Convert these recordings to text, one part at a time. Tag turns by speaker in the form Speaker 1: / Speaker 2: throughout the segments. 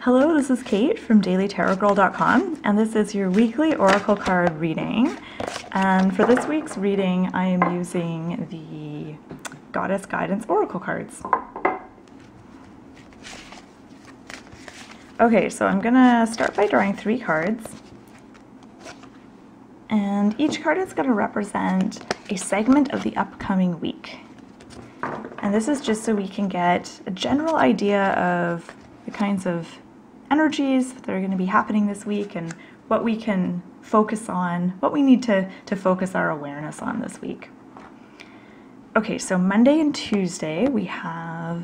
Speaker 1: Hello, this is Kate from dailytarotgirl.com, and this is your weekly oracle card reading. And for this week's reading, I am using the Goddess Guidance Oracle cards. Okay, so I'm gonna start by drawing 3 cards. And each card is gonna represent a segment of the upcoming week. And this is just so we can get a general idea of the kinds of energies that are going to be happening this week and what we can focus on, what we need to focus our awareness on this week. Okay, so Monday and Tuesday we have,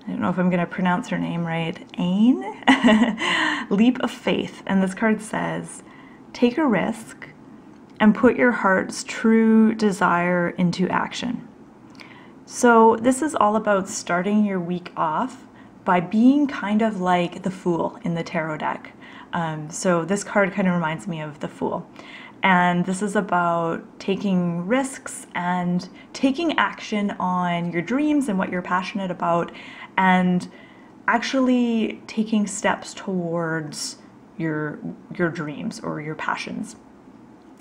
Speaker 1: I don't know if I'm going to pronounce her name right, Ain, Leap of Faith. And this card says, take a risk and put your heart's true desire into action. So this is all about starting your week off by being kind of like the Fool in the tarot deck. So this card kind of reminds me of the Fool. And this is about taking risks and taking action on your dreams and what you're passionate about, and actually taking steps towards your dreams or your passions.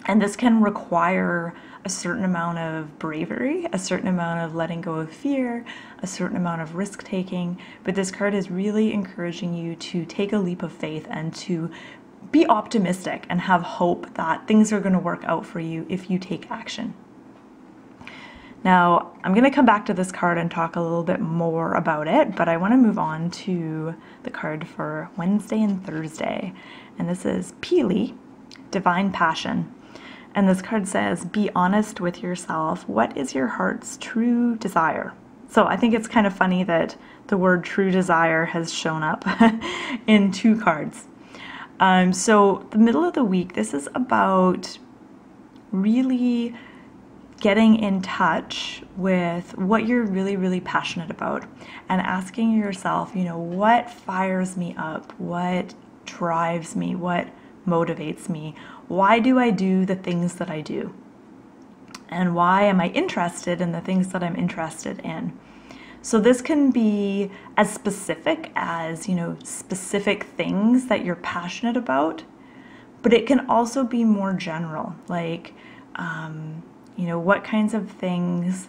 Speaker 1: And this can require a certain amount of bravery, a certain amount of letting go of fear, a certain amount of risk taking. But this card is really encouraging you to take a leap of faith and to be optimistic and have hope that things are going to work out for you if you take action. Now, I'm going to come back to this card and talk a little bit more about it, but I want to move on to the card for Wednesday and Thursday. And this is Peely, Divine Passion. And this card says, be honest with yourself. What is your heart's true desire? So I think it's kind of funny that the word true desire has shown up in 2 cards. So the middle of the week, this is about really getting in touch with what you're really passionate about and asking yourself, you know, what fires me up? What drives me? What motivates me? Why do I do the things that I do? And why am I interested in the things that I'm interested in? So this can be as specific as, you know, specific things that you're passionate about, but it can also be more general, like, you know, what kinds of things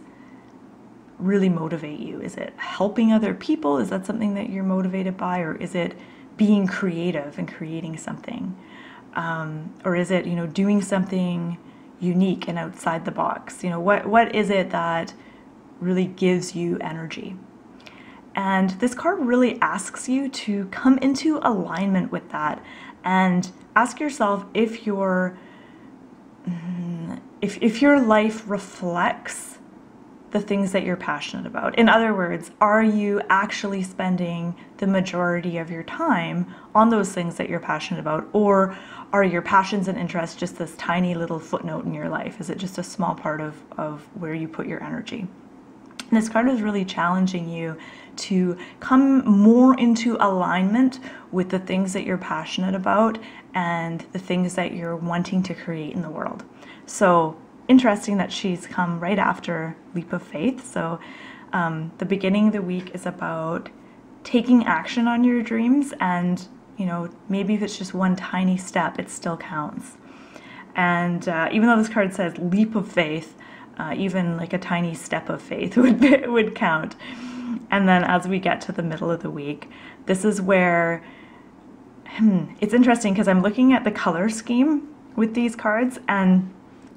Speaker 1: really motivate you? Is it helping other people? Is that something that you're motivated by? Or is it being creative and creating something? Or is it, you know, doing something unique and outside the box? You know, what is it that really gives you energy? And this card really asks you to come into alignment with that and ask yourself if your life reflects the things that you're passionate about. In other words, are you actually spending the majority of your time on those things that you're passionate about? Or are your passions and interests just this tiny little footnote in your life? Is it just a small part of where you put your energy? And this card is really challenging you to come more into alignment with the things that you're passionate about and the things that you're wanting to create in the world. So interesting that she's come right after Leap of Faith. So the beginning of the week is about taking action on your dreams, and, you know, maybe if it's just one tiny step, it still counts. And even though this card says leap of faith, even like a tiny step of faith would count. And then as we get to the middle of the week, this is where it's interesting because I'm looking at the color scheme with these cards, and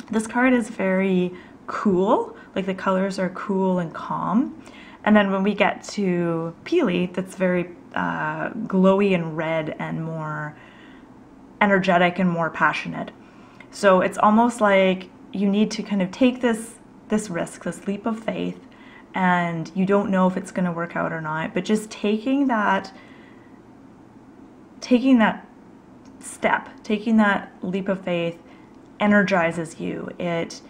Speaker 1: this card is very cool, like the colors are cool and calm. And then when we get to Peely, that's very glowy and red and more energetic and more passionate. So it's almost like you need to kind of take this risk, this leap of faith, and you don't know if it's going to work out or not, but just taking that step, taking that leap of faith energizes you. It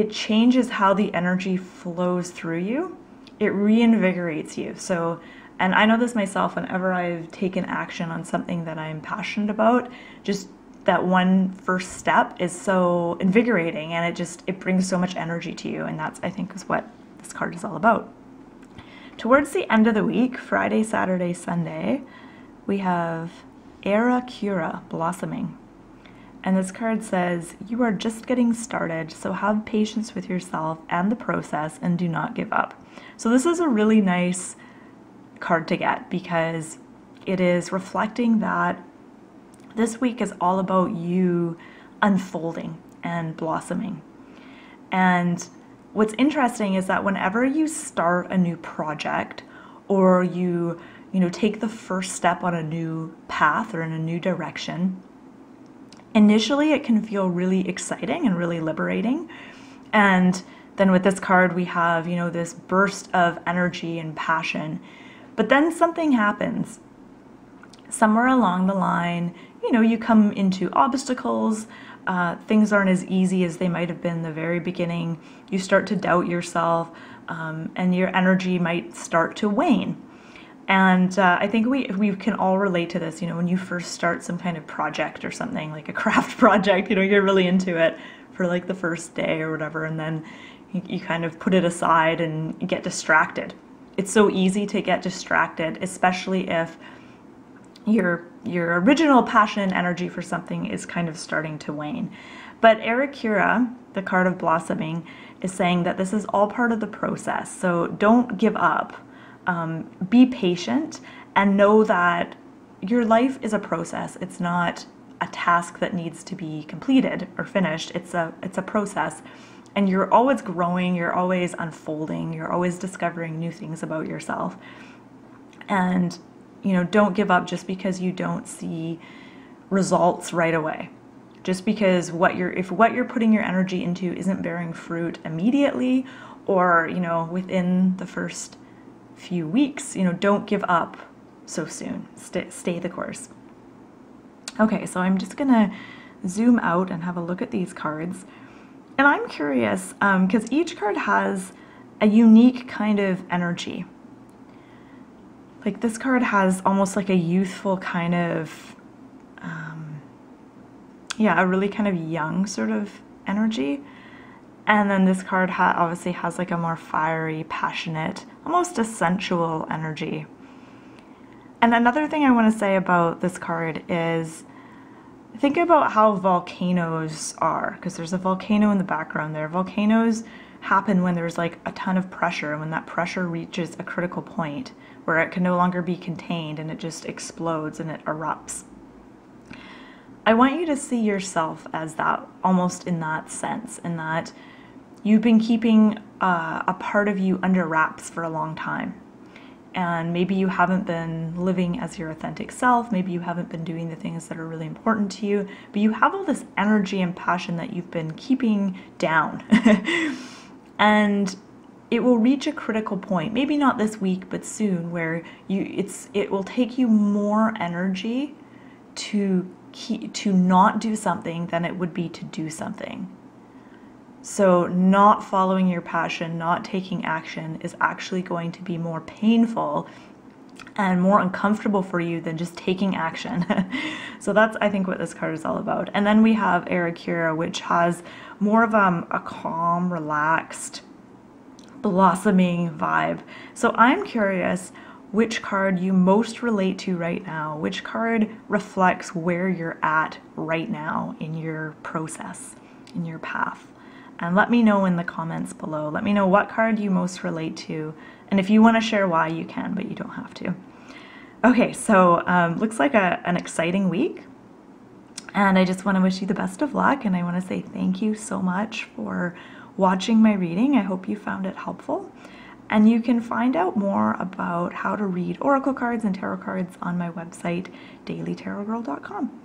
Speaker 1: changes how the energy flows through you. It reinvigorates you. So, and I know this myself, whenever I've taken action on something that I'm passionate about, just that one first step is so invigorating, and it brings so much energy to you, and that's, I think, is what this card is all about. Towards the end of the week, Friday, Saturday, Sunday, we have Era Cura blossoming. And this card says, you are just getting started, so have patience with yourself and the process and do not give up. So this is a really nice card to get because it is reflecting that this week is all about you unfolding and blossoming. And what's interesting is that whenever you start a new project or you take the first step on a new path or in a new direction, initially it can feel really exciting and really liberating. And then with this card we have, this burst of energy and passion. But then something happens. Somewhere along the line, you come into obstacles, things aren't as easy as they might have been in the very beginning. You start to doubt yourself, and your energy might start to wane. And I think we can all relate to this, when you first start some kind of project or something, like a craft project, you're really into it for like the first day or whatever, and then you kind of put it aside and get distracted. It's so easy to get distracted, especially if your original passion and energy for something is kind of starting to wane. But Arakura, the card of blossoming, is saying that this is all part of the process. So don't give up. Be patient and know that your life is a process. It's not a task that needs to be completed or finished. It's a process. And you're always growing, you're always unfolding, you're always discovering new things about yourself. And don't give up just because you don't see results right away. Just because if what you're putting your energy into isn't bearing fruit immediately or, within the first few weeks, don't give up so soon. Stay the course. Okay, so I'm just gonna zoom out and have a look at these cards. And I'm curious, because each card has a unique kind of energy. Like this card has almost like a youthful kind of, a really kind of young sort of energy. And then this card obviously has like a more fiery, passionate, almost a sensual energy. And another thing I want to say about this card is think about how volcanoes are, because there's a volcano in the background there. Volcanoes happen when there's like a ton of pressure, and when that pressure reaches a critical point where it can no longer be contained and it just explodes and it erupts. I want you to see yourself as that, almost in that sense, in that you've been keeping a part of you under wraps for a long time. And maybe you haven't been living as your authentic self, maybe you haven't been doing the things that are really important to you, but you have all this energy and passion that you've been keeping down. And it will reach a critical point, maybe not this week, but soon, where it will take you more energy to not do something than it would be to do something. So not following your passion, not taking action is actually going to be more painful and more uncomfortable for you than just taking action. So that's, I think, what this card is all about. And then we have Arakura, which has more of a calm, relaxed, blossoming vibe. So I'm curious which card you most relate to right now, which card reflects where you're at right now in your process, in your path. And let me know in the comments below. Let me know what card you most relate to. And if you want to share why, you can, but you don't have to. Okay, so looks like an exciting week. And I just want to wish you the best of luck. And I want to say thank you so much for watching my reading. I hope you found it helpful. And you can find out more about how to read oracle cards and tarot cards on my website, dailytarotgirl.com.